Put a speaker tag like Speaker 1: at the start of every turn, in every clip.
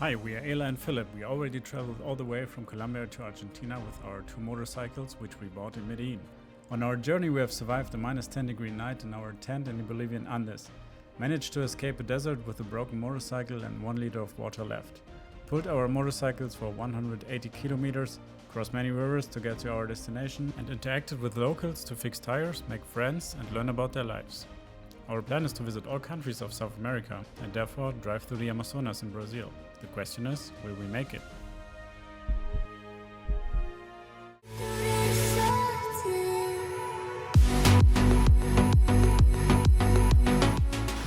Speaker 1: Hi, we are ELa and PHIlipp. We already traveled all the way from Colombia to Argentina with our 2 motorcycles, which we bought in Medellin. On our journey we have survived a -10-degree night in our tent in the Bolivian Andes, managed to escape a desert with a broken motorcycle and 1 liter of water left, pulled our motorcycles for 180 kilometers, crossed many rivers to get to our destination, and interacted with locals to fix tires, make friends and learn about their lives. Our plan is to visit all countries of South America and therefore drive through the Amazonas in Brazil. The question is, will we make it?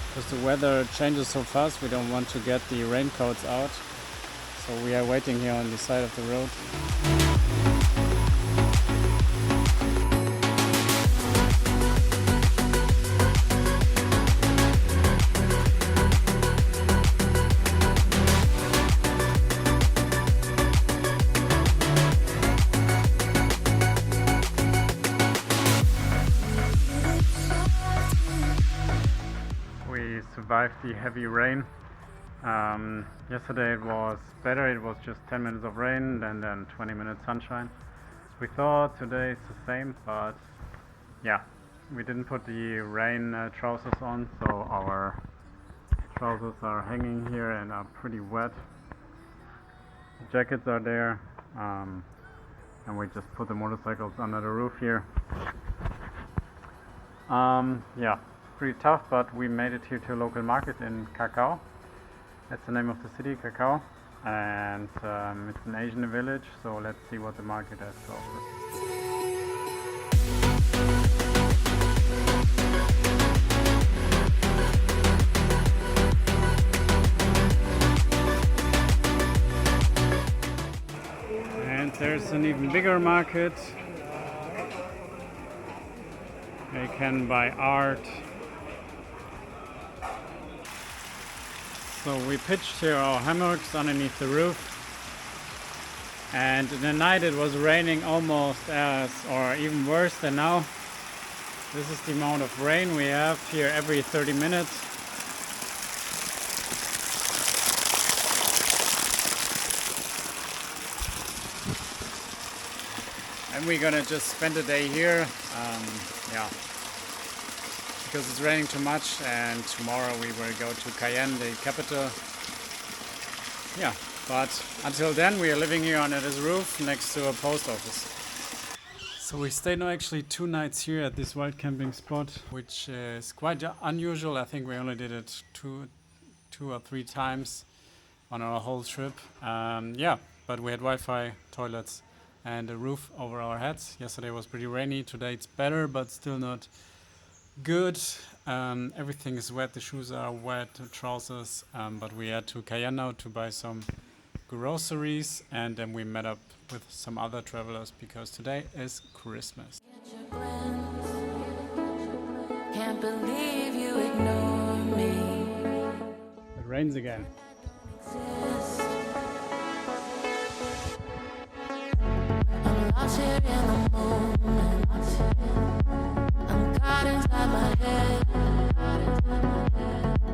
Speaker 1: Because the weather changes so fast, we don't want to get the raincoats out. So we are waiting here on the side of the road. We survived the heavy rain. Yesterday it was better, it was just 10 minutes of rain and then 20 minutes sunshine. We thought today it's the same, but yeah, we didn't put the rain trousers on, so our trousers are hanging here and are pretty wet. The jackets are there, and we just put the motorcycles under the roof here. Yeah, pretty tough, but we made it here to a local market in Cacao. That's the name of the city, Cacao, and it's an Asian village, so let's see what the market has to offer. And there's an even bigger market. You can buy art. So we pitched here our hammocks underneath the roof, and in the night it was raining almost as, or even worse than now. This is the amount of rain we have here every 30 minutes. And we're gonna just spend the day here, yeah, because it's raining too much, and tomorrow we will go to Cayenne, the capital. Yeah, but until then we are living here under this roof next to a post office. So we stayed now actually 2 nights here at this wild camping spot, which is quite unusual. I think we only did it two or three times on our whole trip. Yeah, but we had Wi-Fi, toilets and a roof over our heads. Yesterday was pretty rainy, today it's better, but still not good. Everything is wet, the shoes are wet, the trousers, but we had to Cayenne now to buy some groceries, and then we met up with some other travelers because today is Christmas. Can't believe you ignore me. It rains again. I'm lost here in the moment. I'm caught inside my head.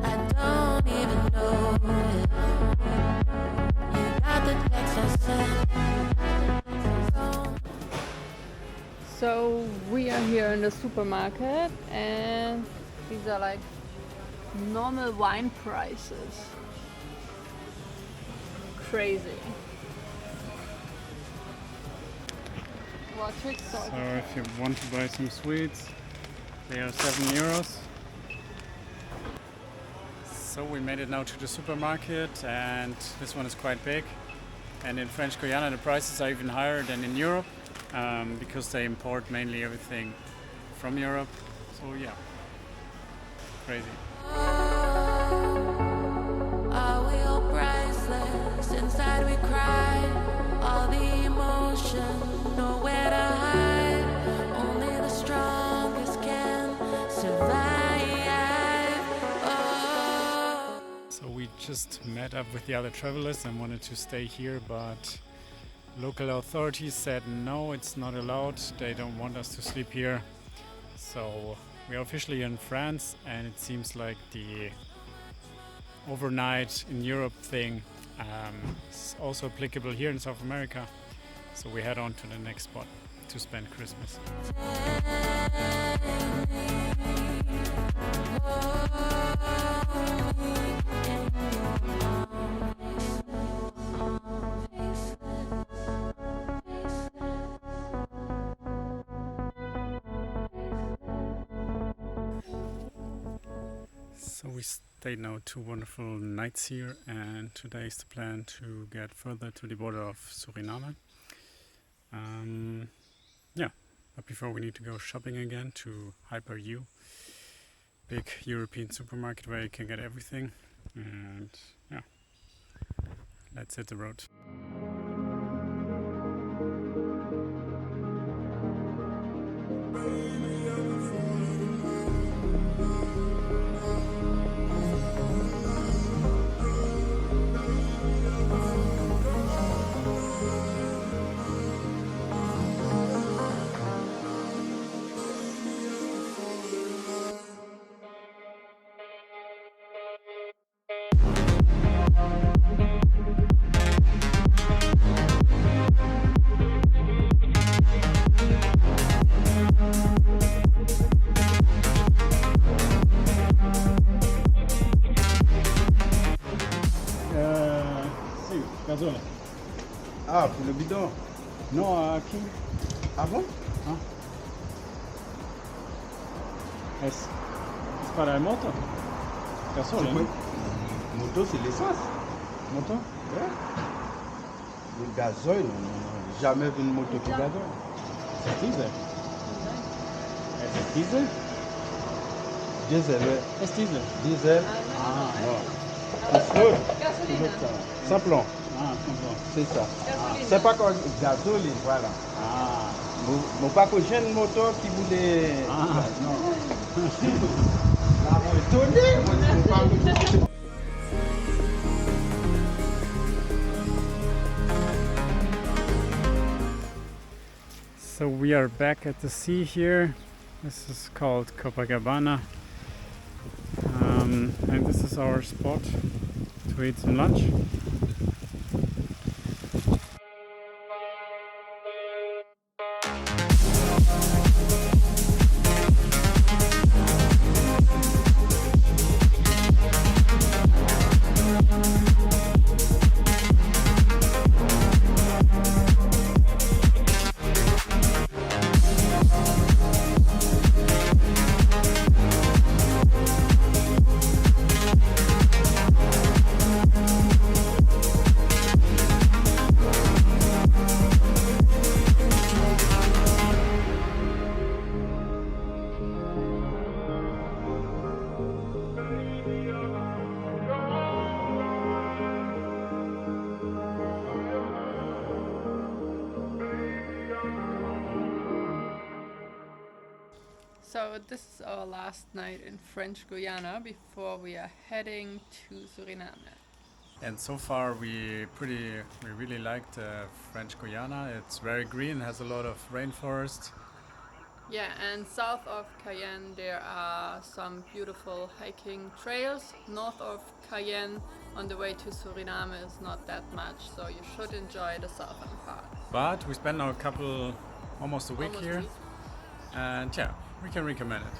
Speaker 1: I don't even know it. You got the text I sent.
Speaker 2: So we are here in the supermarket, and these are like normal wine prices. Crazy. So
Speaker 1: if you want to buy some sweets, they are €7. So we made it now to the supermarket, and this one is quite big. And in French Guiana the prices are even higher than in Europe, because they import mainly everything from Europe. So yeah, crazy. Are we all priceless? Inside we cry, all the emotion, nowhere to hide. Only the strongest can survive. Oh. So we just met up with the other travelers and wanted to stay here, but local authorities said no, it's not allowed. They don't want us to sleep here. So we are officially in France, and it seems like the overnight in Europe thing It's also applicable here in South America. So we head on to the next spot to spend Christmas. So we stayed now 2 wonderful nights here, and today is the plan to get further to the border of Suriname. Yeah, but before we need to go shopping again to Hyper U, big European supermarket where you can get everything. And yeah, let's hit the road. Gasoil.
Speaker 3: Ah, pour le bidon.
Speaker 1: Non, aqui.
Speaker 3: Ah bon?
Speaker 1: Ah. Es para el moto. Gasoil.
Speaker 3: C'est quoi? Moto, c'est l'essence.
Speaker 1: Moto?
Speaker 3: Ouais. Le gazoil, non, jamais vu une moto qui gazoil.
Speaker 1: C'est diesel. Es diesel?
Speaker 3: Diesel, ouais.
Speaker 1: Es diesel.
Speaker 3: Diesel.
Speaker 2: Ah,
Speaker 3: non. C'est l'autre.
Speaker 2: Gasolina.
Speaker 3: Simplon.
Speaker 1: Ah, comprends.
Speaker 3: C'est ça.
Speaker 2: Gasolina.
Speaker 3: C'est pas comme gasoline, voilà.
Speaker 1: Ah.
Speaker 3: Mon pas que j'ai une moto qui voulait.
Speaker 1: Ah.
Speaker 3: Non. Là, on est étonné. On parle de.
Speaker 1: So we are back at the sea here. This is called Copacabana. And this is our spot to eat some lunch.
Speaker 2: So this is our last night in French Guiana before we are heading to Suriname.
Speaker 1: And so far we really liked French Guiana. It's very green, has a lot of rainforest.
Speaker 2: Yeah, and south of Cayenne there are some beautiful hiking trails. North of Cayenne on the way to Suriname is not that much, so you should enjoy the southern part.
Speaker 1: But we spent now almost a week
Speaker 2: Almost
Speaker 1: here,
Speaker 2: a week.
Speaker 1: and yeah, we can recommend it.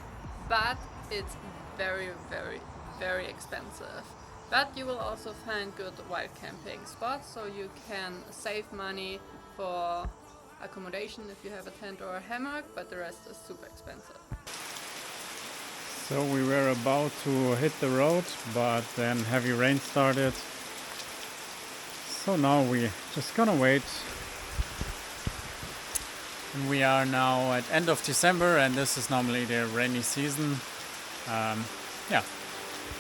Speaker 2: But it's very, very, very expensive. But you will also find good wild camping spots, so you can save money for accommodation if you have a tent or a hammock, but the rest is super expensive.
Speaker 1: So we were about to hit the road, but then heavy rain started. So now we're just gonna wait. And we are now at end of December, and this is normally the rainy season. Yeah,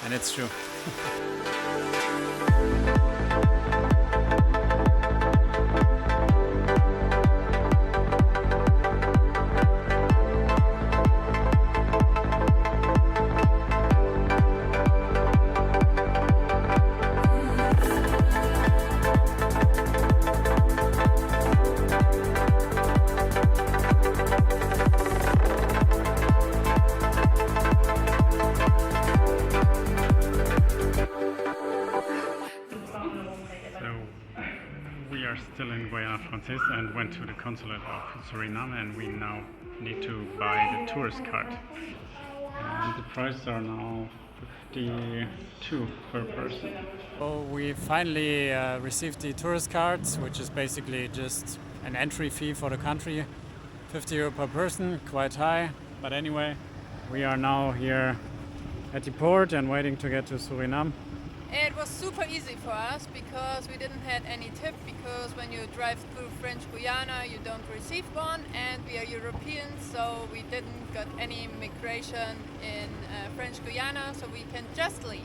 Speaker 1: and it's true. we are still in Guiana Francaise and went to the consulate of Suriname, and we now need to buy the tourist card. And the prices are now 52 per person. So we finally received the tourist cards, which is basically just an entry fee for the country. 50 euro per person, quite high. But anyway, we are now here at the port and waiting to get to Suriname.
Speaker 2: It was super easy for us because we didn't have any tip, because when you drive through French Guiana you don't receive one, and we are Europeans, so we didn't got any migration in French Guiana, so we can just leave.